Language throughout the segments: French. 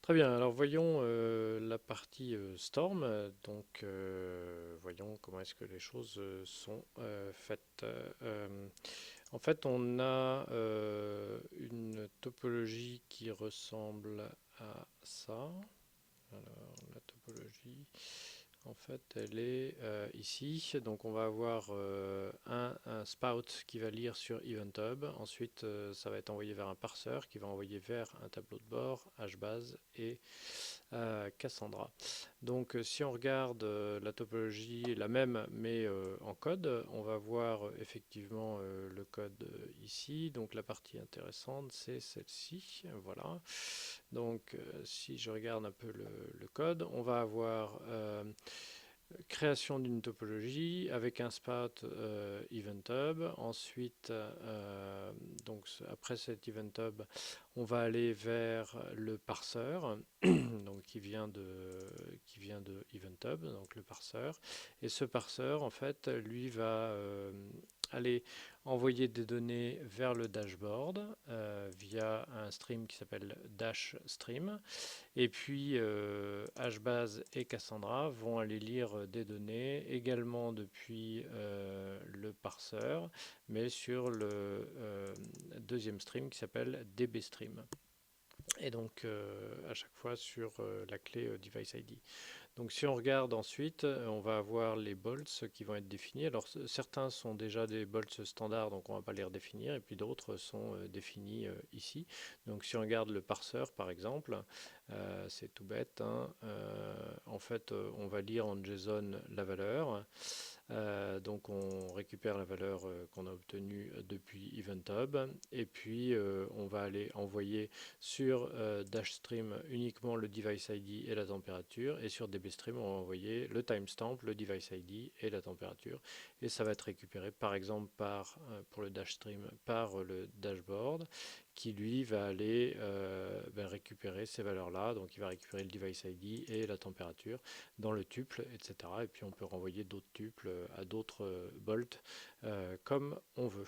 Très bien, alors voyons la partie Storm. Voyons comment est-ce que les choses sont faites. En fait, on a une topologie qui ressemble à ça. Alors, la topologie, en fait, elle est ici. Donc, on va avoir un spout qui va lire sur EventHub. Ensuite, ça va être envoyé vers un parseur qui va envoyer vers un tableau de bord, HBase et Cassandra. Donc si on regarde la topologie, la même mais en code, on va voir effectivement le code ici. Donc la partie intéressante, c'est celle-ci. Voilà. Donc si je regarde un peu le code, on va avoir création d'une topologie avec un spout event hub. Ensuite, après cet event hub, on va aller vers le parseur, donc qui vient de event hub, donc le parseur. Et ce parseur, en fait, lui va aller envoyer des données vers le dashboard via un stream qui s'appelle dash stream. Et puis HBase et Cassandra vont aller lire des données également depuis le parseur, mais sur le deuxième stream qui s'appelle dbstream. Et donc à chaque fois sur la clé device ID. Donc si on regarde ensuite, on va avoir les bolts qui vont être définis. Alors certains sont déjà des bolts standards, donc on ne va pas les redéfinir, et puis d'autres sont définis ici. Donc si on regarde le parseur par exemple, c'est tout bête, hein. En fait, on va lire en JSON la valeur. Donc on récupère la valeur qu'on a obtenue depuis EventHub et puis on va aller envoyer sur DashStream uniquement le device ID et la température et sur DBStream on va envoyer le timestamp, le device ID et la température et ça va être récupéré par exemple pour le DashStream par le dashboard qui lui va aller récupérer ces valeurs-là. Donc il va récupérer le device ID et la température dans le tuple, etc. Et puis on peut renvoyer d'autres tuples à d'autres bolts comme on veut.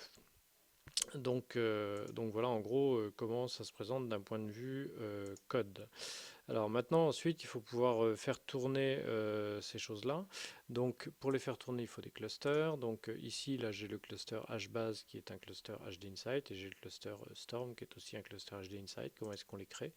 Donc voilà en gros comment ça se présente d'un point de vue code. Alors maintenant, ensuite, il faut pouvoir faire tourner ces choses-là. Donc pour les faire tourner, il faut des clusters. Donc ici, là, j'ai le cluster HBase qui est un cluster HD Insight et j'ai le cluster Storm qui est aussi un cluster HD Insight. Comment est-ce qu'on les crée?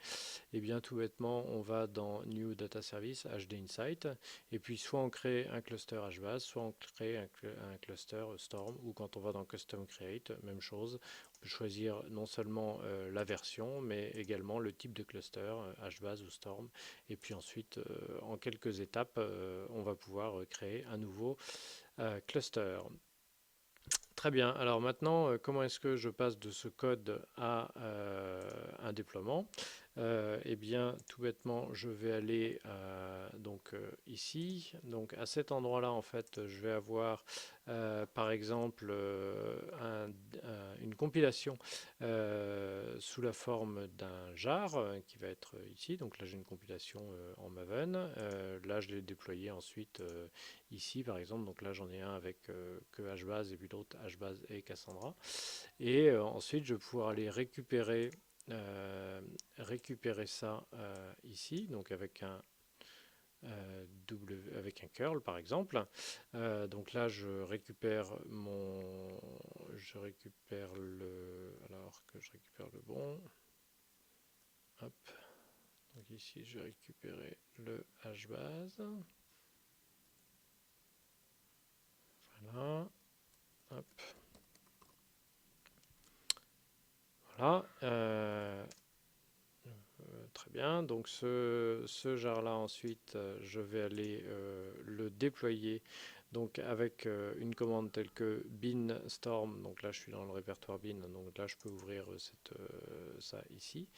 Eh bien, tout bêtement, on va dans New Data Service HD Insight et puis soit on crée un cluster HBase, soit on crée un cluster Storm ou quand on va dans Custom Create, même chose. On peut choisir non seulement la version, mais également le type de cluster, HBase ou Storm. Et puis ensuite, en quelques étapes, on va pouvoir créer un nouveau cluster. Très bien. Alors maintenant, comment est-ce que je passe de ce code à un déploiement? Eh bien, tout bêtement, je vais aller ici. Donc à cet endroit-là, en fait, je vais avoir par exemple une compilation sous la forme d'un jar qui va être ici. Donc là, j'ai une compilation en Maven. Là, je l'ai déployé ensuite ici, par exemple. Donc là, j'en ai un avec que HBase et puis l'autre HBase et Cassandra. Et ensuite, je vais pouvoir aller récupérer ça ici, donc avec un curl par exemple. Donc là, je récupère alors que je récupère le bon. Hop. Donc ici, je vais récupérer le HBase. Voilà. Hop. Voilà. Très bien. Donc ce jar-là, ensuite, je vais aller le déployer donc avec une commande telle que bin storm. Donc là, je suis dans le répertoire bin. Donc là, je peux ouvrir ça ici.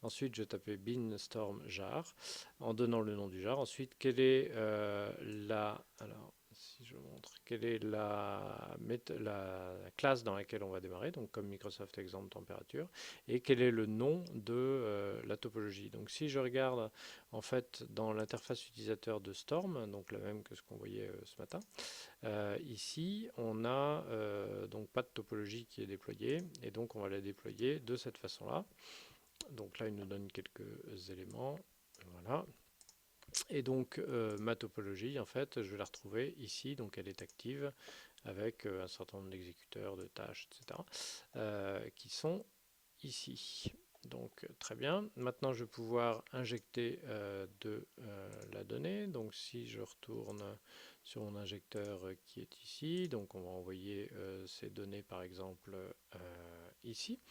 Ensuite, je tape bin storm jar en donnant le nom du jar. Ensuite, quelle est alors, si je montre, quelle est la classe dans laquelle on va démarrer, donc comme Microsoft Exemple température, et quel est le nom de la topologie. Donc si je regarde en fait dans l'interface utilisateur de Storm, donc la même que ce qu'on voyait ce matin, ici on a donc pas de topologie qui est déployée et donc on va la déployer de cette façon là. Donc là il nous donne quelques éléments. Voilà. Et donc ma topologie, en fait, je vais la retrouver ici, donc elle est active avec un certain nombre d'exécuteurs, de tâches, etc., qui sont ici. Donc très bien. Maintenant, je vais pouvoir injecter de la donnée. Donc si je retourne sur mon injecteur qui est ici, donc on va envoyer ces données par exemple ici.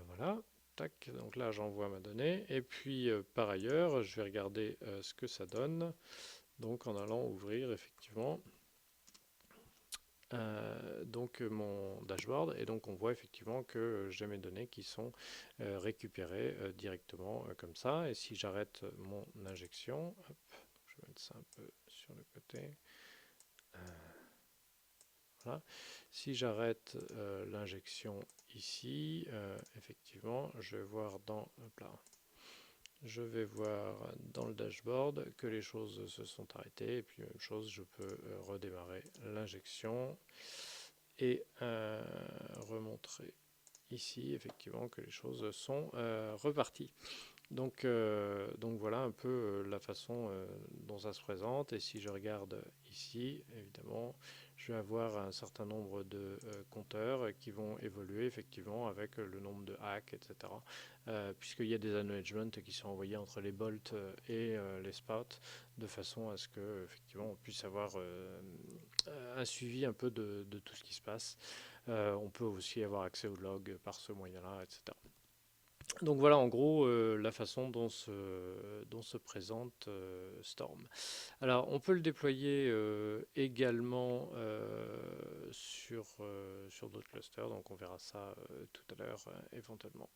Voilà. Tac, donc là j'envoie ma donnée et puis par ailleurs je vais regarder ce que ça donne donc en allant ouvrir effectivement donc mon dashboard et donc on voit effectivement que j'ai mes données qui sont récupérées directement comme ça et si j'arrête mon injection, hop, je vais mettre ça un peu sur le côté, euh, voilà. Si j'arrête l'injection ici, effectivement je vais voir dans, hop là, je vais voir dans le dashboard que les choses se sont arrêtées et puis même chose, je peux redémarrer l'injection et remontrer ici effectivement que les choses sont reparties. Donc voilà un peu la façon dont ça se présente. Et si je regarde ici, évidemment, je vais avoir un certain nombre de compteurs qui vont évoluer effectivement avec le nombre de hacks, etc. Puisqu'il y a des acknowledgements qui sont envoyés entre les bolts et les spots, de façon à ce que effectivement on puisse avoir un suivi un peu de tout ce qui se passe. On peut aussi avoir accès aux logs par ce moyen-là, etc. Donc voilà en gros la façon dont se présente Storm. Alors on peut le déployer également sur d'autres clusters, donc on verra ça tout à l'heure éventuellement.